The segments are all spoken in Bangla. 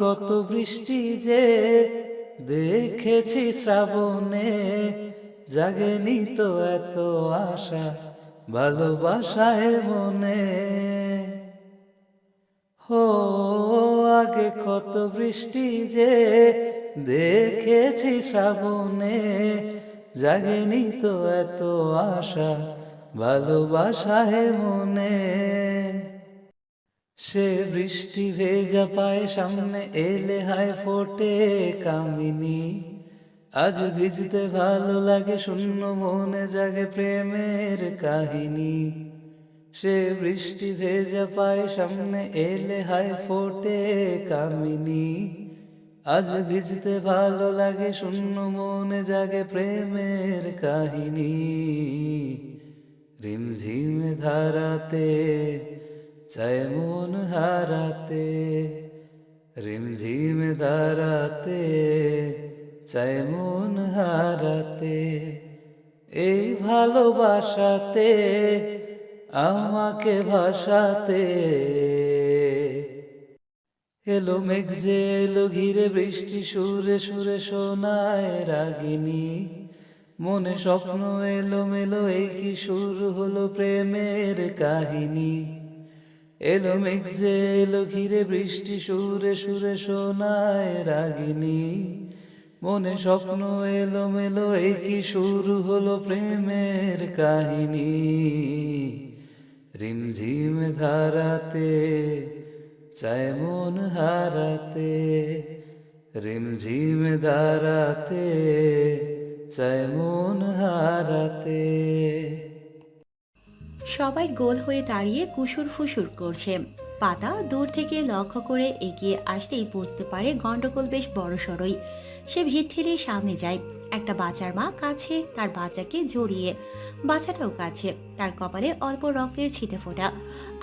কত বৃষ্টি যে দেখেছি শ্রাবণে, জাগেনি তো এত আশা ভালোবাসায় মনে। হো আগে কত বৃষ্টি যে দেখেছি শ্রাবণে, জাগেনি তো এত আশা ভালোবাসায় মনে। সে বৃষ্টি ভেজা পায়ে সামনে এলে হায় ফোটে কামিনী, আজ ভিজতে ভালো লাগে শূন্য মনে জাগে প্রেমের কাহিনী। সে বৃষ্টি ভেজা পায়ে সামনে এলে হায় ফোটে কামিনী, আজ ভিজতে ভালো লাগে শূন্য মনে জাগে প্রেমের কাহিনী। রিমঝিম ধারাতে চায় মন হারাতে, রিমঝিম ধারাতে চায় মন হারাতে, এই ভালোবাসাতে আমাকে ভাসাতে। এলো মেঘ যে এলো ঘিরে বৃষ্টি সুরে সুরে শোনায় রাগিনী, মনে স্বপ্ন এলো মেলো এই কি শুরু হলো প্রেমের কাহিনী। এলো মেঘ যে এলো ঘিরে বৃষ্টি সুরে সুরে শোনায় রাগিনী, মনে স্বপ্ন এলো মেলো এই কি শুরু হলো প্রেমের কাহিনী। রিমঝিম ধারাতে চায় মন হারাতে, রিমঝিম ধারাতে চায় মন হারাতে। সবাই গোল হয়ে দাঁড়িয়ে কুসুর ফুসুর করছে। পাতা দূর থেকে লক্ষ্য করে এগিয়ে আসতেই বুঝতে পারে গন্ডগোল বেশ বড়সড়ই। সে ভিড় ঠেলে সামনে যায়। একটা বাচ্চার মা কাছে তার বাচ্চাকে জড়িয়ে, বাচ্চাটাও কাছে, তার কপালে অল্প রক্তের ছিটে ফোটা।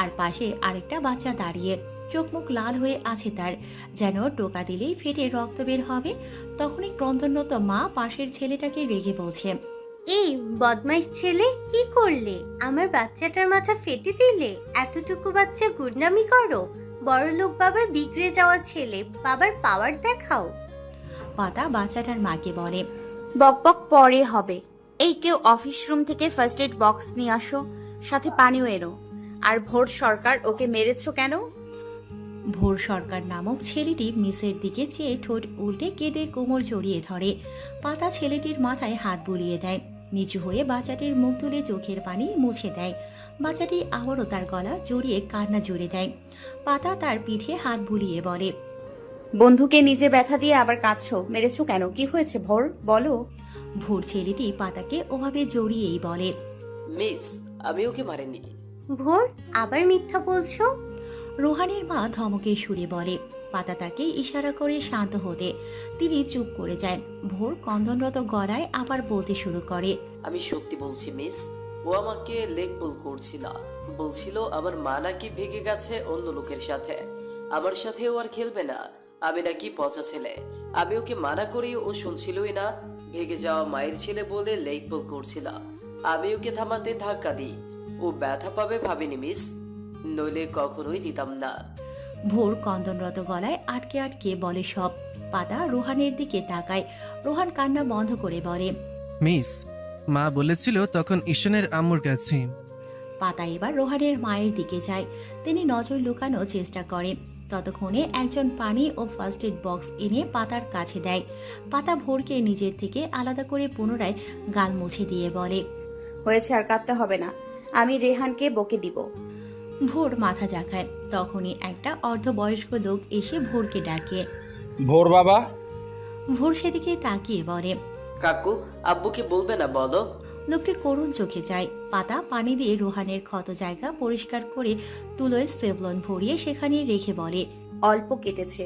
আর পাশে আরেকটা বাচ্চা দাঁড়িয়ে, চোখ মুখ লাল হয়ে আছে তার, যেন টোকা দিলেই ফেটে রক্ত বের হবে। তখনই ক্রন্দনরত মা পাশের ছেলেটাকে রেগে বলছে, এই বদমাইশ ছেলে, কি করলে? আমার বাচ্চাটার মাথা ফেটে দিলে? এতটুকু বাচ্চা গুন্ডামি করো? বড়লোক বাবার বিগড়ে যাওয়া ছেলে, বাবার পাওয়ার দেখাও। পাতা বাচ্চাটার মাকে বলে, বকবক পরে হবে। এই কেউ অফিস রুম থেকে ফার্স্ট এড বক্স নিয়ে আসো, সাথে পানিও এনো। আর ভোর সরকার, ওকে মেরেছো কেন? ভোর সরকার নামক ছেলেটি মিসের দিকে চেয়ে ঠোঁট উল্টে কেঁদে কোমর জড়িয়ে ধরে। পাতা ছেলেটির মাথায় হাত বুলিয়ে দেয়। নিচু হয়ে বাচ্চাটির মুখ তুলে চোখের পানি মুছে দেয়। বাচ্চাটি আবারও তার গলা জড়িয়ে কান্না জুড়ে দেয়। পাতা তার পিঠে হাত বুলিয়ে বলে, বন্ধুকে নিজে ব্যথা দিয়ে আবার কাঁদছো, মেরেছো কেন? কি হয়েছে ভোর, বলো। ভোর ছেলেটি পাতাকে ওভাবে জড়িয়েই বলে, মিস, আমি ওকে মারিনি। ভোর, আবার মিথ্যা বলছো? রোহানের মা ধমকে সুরে বলে। পাতা তাকে ইশারা করে শান্ত হতে। তিনি চুপ করে যায়। ভোর কন্দনরত গলায় আবার বলতে শুরু করে, আমি সত্যি বলছি মিস, ও আমাকে লেগ পুল করছিল, বলছিল আমার মা নাকি ভেগে গেছে অন্য লোকের সাথে, আমার সাথে ও আর খেলবে না, আমি নাকি পচা ছেলে। আমি ওকে মানা করি, ও শুনছিলই না। ভেগে যাওয়া মায়ের ছেলে বলে লেগ পুল করছিল। আমি ওকে থামাতে ধাক্কা দিই, ও ব্যথা পাবে ভাবিনি মিস, নইলে কখনোই দিতাম না। ভোর কন্দনরত গলায় আটকে আটকে বলে সব। পাতা রোহানের দিকে তাকায়। রোহান কান্না বন্ধ করে বলে, মিস, মা বলেছিল তখন ঈশানের আম্মুর কাছে। পাতা এবার রোহানের মায়ের দিকে যায়। তিনি নজর লুকানোর চেষ্টা করে। ততক্ষণে একজন পানি ও ফার্স্ট এড বক্স এনে পাতার কাছে দেয়। পাতা ভোরকে নিজের থেকে আলাদা করে পুনরায় গাল মুছে দিয়ে বলে, হয়েছে, আর কাঁদতে হবে না, আমি রেহানকে বকে দিব। ভোর মাথা ঝাঁকায়। তখনই একটা অর্ধবয়স্ক লোক এসে ভোরকে ডাকে। ভোর বাবা। ভোর সেদিকে তাকিয়ে বলে, কাকু, আব্বুকে বলবে না বলো। লোকটি করুণ চোখে যায়। পাতা পানি দিয়ে রোহানের ক্ষত জায়গা পরিষ্কার করে তুলোয় সেভলন ভরিয়ে সেখানে রেখে বলে, অল্প কেটেছে,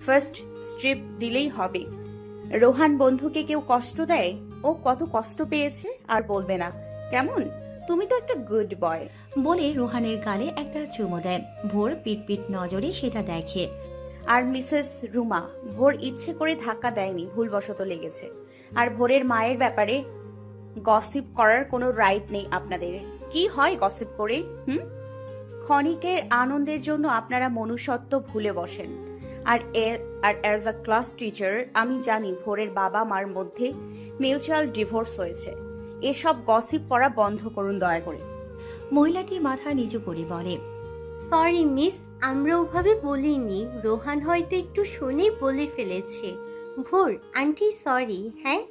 ফার্স্ট স্ট্রিপ দিলেই হবে। রোহান বন্ধুকে কেউ কষ্ট দেয়? ও কত কষ্ট পেয়েছে আর বলবে না, কেমন? তুমি তো একটা গুড বয়। বলে রোহানের গালে একটা চুমো দেয়। ভোর পিট নজরে সেটা দেখে। আর মিসেস রুমা, ভোর ইচ্ছে করে ধাক্কা দেয়নি, ভুলবশত লেগেছে। আর ভোরের মায়ের ব্যাপারে গসিপ করার কোনো রাইট নেই আপনাদের। কি হয় গসিপ করে? ক্ষণিকের আনন্দের জন্য আপনারা মনুষ্যত্ব ভুলে বসেন। আর অ্যাজ আ ক্লাস টিচার আমি জানি ভোরের বাবা মার মধ্যে মিউচুয়াল ডিভোর্স হয়েছে। এসব গসিপ করা বন্ধ করুন দয়া করে। মহিলাটি মাথা নিচু করে বলে, সরি মিস, আমরা ওভাবে বলিনি। রোহান হয়তো একটু শুনেই বলে ফেলেছে। ভোর আন্টি সরি। হ্যাঁ,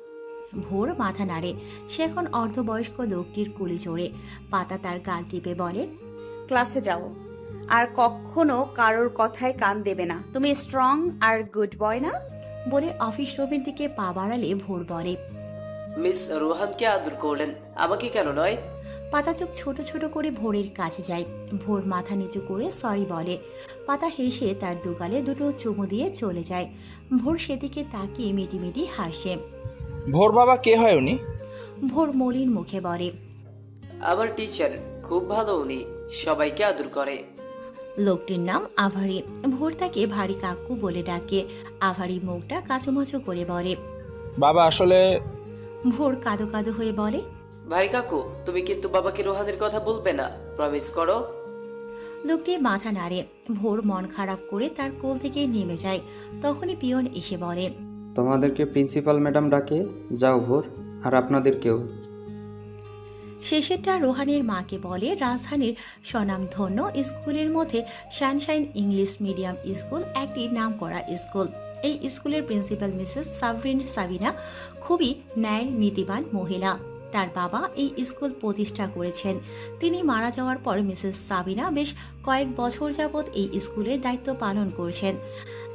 ভোর মাথা নাড়ে। সে এখন অর্ধবয়স্ক লোকটির কোলে চড়ে। পাতা তার গাল টিপে বলে, ক্লাসে যাও, আর কখনো কারোর কথায় কান দেবে না। তুমি স্ট্রং আর গুড বয় না? বলে অফিস রুমের দিকে পা বাড়ালে ভোর বলে, মিস রোহানকে আদর করলেন, আমাকে কেন নয়? পাতা চোখ ছোট ছোট করে ভোরের কাছে যায়। ভোর মাথা নিচু করে সরি বলে। পাতা হেসে তার দুগালে দুটো চুমু দিয়ে চলে যায়। ভোর সেদিকে তাকিয়ে মিটিমিটি হাসে। ভোর বাবা কে হয় উনি? ভোর মলিন মুখে বলে, আমার টিচার, খুব ভালো উনি, সবাইকে আদর করে। লোকটির নাম আভারি। ভোর তাকে ভারী কাকু বলে ডাকে। আভারি মুখটা কাচুমাচু করে বলে। বাবা আসলে ভোর কাদো কাদো হয়ে বলে, ভাই কাকু, তুমি কিন্তু বাবাকে রোহানের কথা বলবে না, প্রমিস করো। লোকটি মাথা নাড়ে। ভোর মন খারাপ করে তার কোল থেকে নেমে যায়। তখনই পিয়ন এসে বলে, তোমাদেরকে প্রিন্সিপাল ম্যাডাম ডাকে, যাও ভোর, আর আপনাদেরকেও। শেষেরটা রোহানের মাকে বলে, রাজধানীর স্বনামধন্য স্কুলের মধ্যে সানশাইন ইংলিশ মিডিয়াম স্কুল একটি নামকরা স্কুল। এই স্কুলের প্রিন্সিপাল মিসেস সাবিনা খুবই ন্যায় নীতিবান মহিলা। তার বাবা এই স্কুল প্রতিষ্ঠা করেছেন। তিনি মারা যাওয়ার পর মিসেস সাবিনা বেশ কয়েক বছর যাবৎ এই স্কুলের দায়িত্ব পালন করছেন।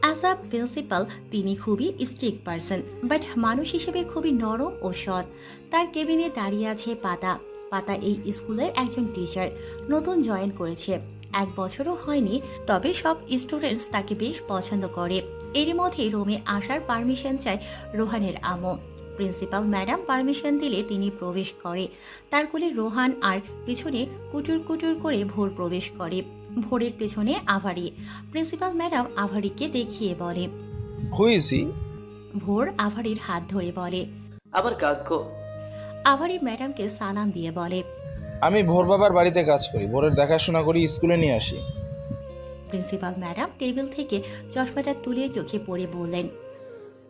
অ্যাজ আ প্রিন্সিপাল তিনি খুবই স্ট্রিক্ট পারসন, বাট মানুষ হিসেবে খুবই নরম ও সৎ। তার কেবিনে দাঁড়িয়ে আছে পাতা। পাতা এই স্কুলের একজন টিচার, নতুন জয়েন করেছে, 1 বছরও হয়নি। তবে সব স্টুডেন্টস তাকে বেশ পছন্দ করে। এরই মধ্যে রুমে আসার পারমিশন চায় রোহানের আম্মু। প্রিন্সিপাল ম্যাডাম পারমিশন দিলে তিনি প্রবেশ করে। তার কোলে রোহান, আর পিছনে কুটুর কুটুর করে ভোর প্রবেশ করে। ভোরের পেছনে আভারি। প্রিন্সিপাল ম্যাডাম আভারিকে দেখিয়ে বলে, হুই ইজ হি? ভোর আভারির হাত ধরে বলে। আমার কাক্য। আভারি ম্যাডামকে সালাম দিয়ে বলে, আমি ভোর বাবার বাড়িতে কাজ করি, ভোরের দেখাশোনা করি, স্কুলে নিয়ে আসি। প্রিন্সিপাল ম্যাডাম টেবিল থেকে চশমাটা তুলে চোখে পড়ে বললেন,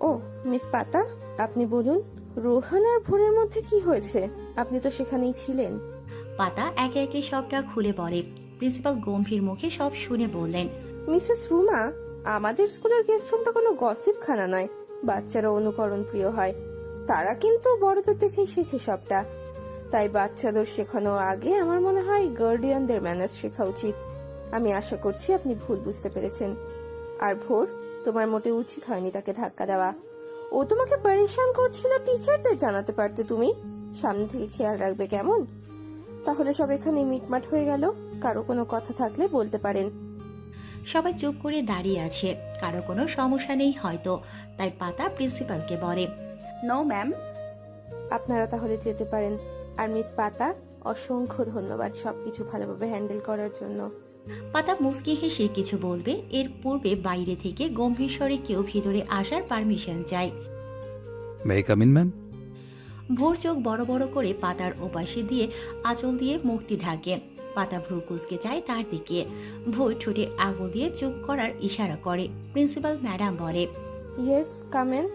ও মিস পাতা, আপনি বলুন, রোহান আর ভোরের মধ্যে কি হয়েছে? আপনি তো সেখানেই ছিলেন। পাতা একে একে সবটা খুলে বলে। প্রিন্সিপাল গম্ভীর মুখে সব শুনে বললেন, মিসেস রুমা, আমাদের স্কুলের গেস্ট রুমটা কোনো গসিপ খানা নয়। বাচ্চারা অনুকরণ প্রিয় হয়, তারা কিন্তু বড়দের দেখেই শেখে সবটা। তাই বাচ্চাদের শেখানোর আগে আমার মনে হয় গার্ডিয়ানদের ম্যানার্স শেখা উচিত। আমি আশা করছি আপনি ভুল বুঝতে পেরেছেন। আর ভোর, তোমার মোটে উচিত হয়নি তাকে ধাক্কা দেওয়া। ও তোমাকে পরেশান করছিল, টিচারদের জানাতে পারতে তুমি। সামনে থেকে খেয়াল রাখবে কেমন? তাহলে সব এখানে মিটমাট হয়ে গেল। কারো কোনো কথা থাকলে বলতে পারেন। সবাই চুপ করে দাঁড়িয়ে আছে, কারো কোনো সমস্যা নেই হয়তো। তাই পাতা প্রিন্সিপালকে বলে, নো ম্যাম। আপনারা তাহলে যেতে পারেন। আর মিস পাতা, অসংখ্য ধন্যবাদ সবকিছু ভালোভাবে হ্যান্ডেল করার জন্য। পাতা মুচকি হেসে কিছু বলবে, এর পূর্বে বাইরে থেকে গম্ভীর স্বরে কেউ ভিতরে আসার পারমিশন চায়। May I come in ma'am? ভোর চোখ বড় বড় করে পাতার ওপাশে দিয়ে আঁচল দিয়ে মুখটি ঢাকে। পাতা ভ্রু কুঁচকে যায় তার দিকে। ভোর ঠোঁটে আঙুল দিয়ে চুপ করার ইশারা করে। প্রিন্সিপাল ম্যাডাম বলে, ইয়েস, কামেন।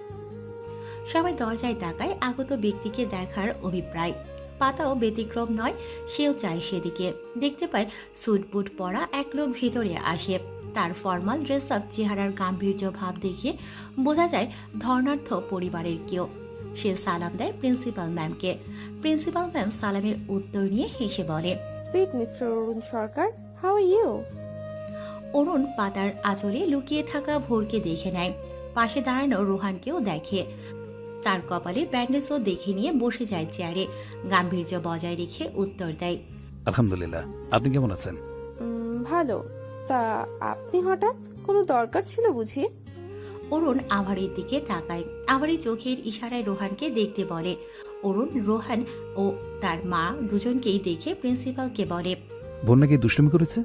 সবাই দরজায় তাকায় আগত ব্যক্তিকে দেখার অভিপ্রায়। পাতাও ব্যতিক্রম নয়, সেও চায় সেদিকে। দেখতে পায় স্যুট বুট পরা এক লোক ভিতরে আসে। তার ফর্মাল ড্রেস আপ চেহারার গাম্ভীর্য ভাব দেখে বোঝা যায় ধর্নার্থ পরিবারের কেউ। সে সালাম দেয় প্রিন্সিপাল ম্যামকে। প্রিন্সিপাল ম্যাম সালামের উত্তর নিয়ে হেসে বলে, sweet mister Arun Sarkar, how are you? অরুণ পাতার আঁচলে লুকিয়ে থাকা ভোরকে দেখে নেয়। পাশে দাঁড়ানো রোহানকেও দেখে। তার কপালে ব্যান্ডেজও দেখে নিয়ে বসে যায় চেয়ারে। গাম্ভীর্য বজায় রেখে উত্তর দেয়, আলহামদুলিল্লাহ, আপনি কেমন আছেন? ভালো। তা আপনি হঠাৎ কোনো দরকার ছিল বুঝি? অরুণ আভারির দিকে তাকায়। আভারি চোখের ইশারায় রোহানকে দেখতে বলে। অরুণ, রোহান ও তার মা দুজনকেই দেখে প্রিন্সিপালকে বলে, বোন নাকি দুষ্টুমি করেছে?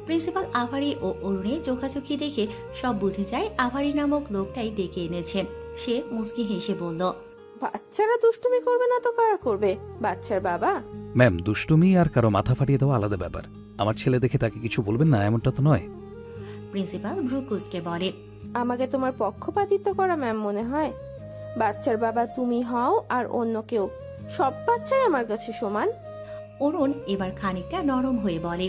প্রিন্সিপাল আভারি ও অরুণের চোখাচোখি দেখে সব বুঝে যায় আভারি নামক লোকটাই ডেকে এনেছে। সে মুচকি হেসে বলল, বাচ্চারা দুষ্টুমি করবে না তো কারা করবে? বাচ্চার বাবা। ম্যাম, দুষ্টুমি আর কারো মাথা ফাটিয়ে দেওয়া আলাদা ব্যাপার। আমার ছেলে দেখে তাকে কিছু বলবেন না, এমনটা তো নয়। প্রিন্সিপাল ভ্রুকুসকে বলে, আমাকে তোমার পক্ষপাতিত্ব করা ম্যাম মনে হয়? বাচ্চার বাবা তুমি হও আর অন্য কেউ, সব বাচ্চাই আমার কাছে সমান। অরুণ এবার খানিকটা নরম হয়ে বলে,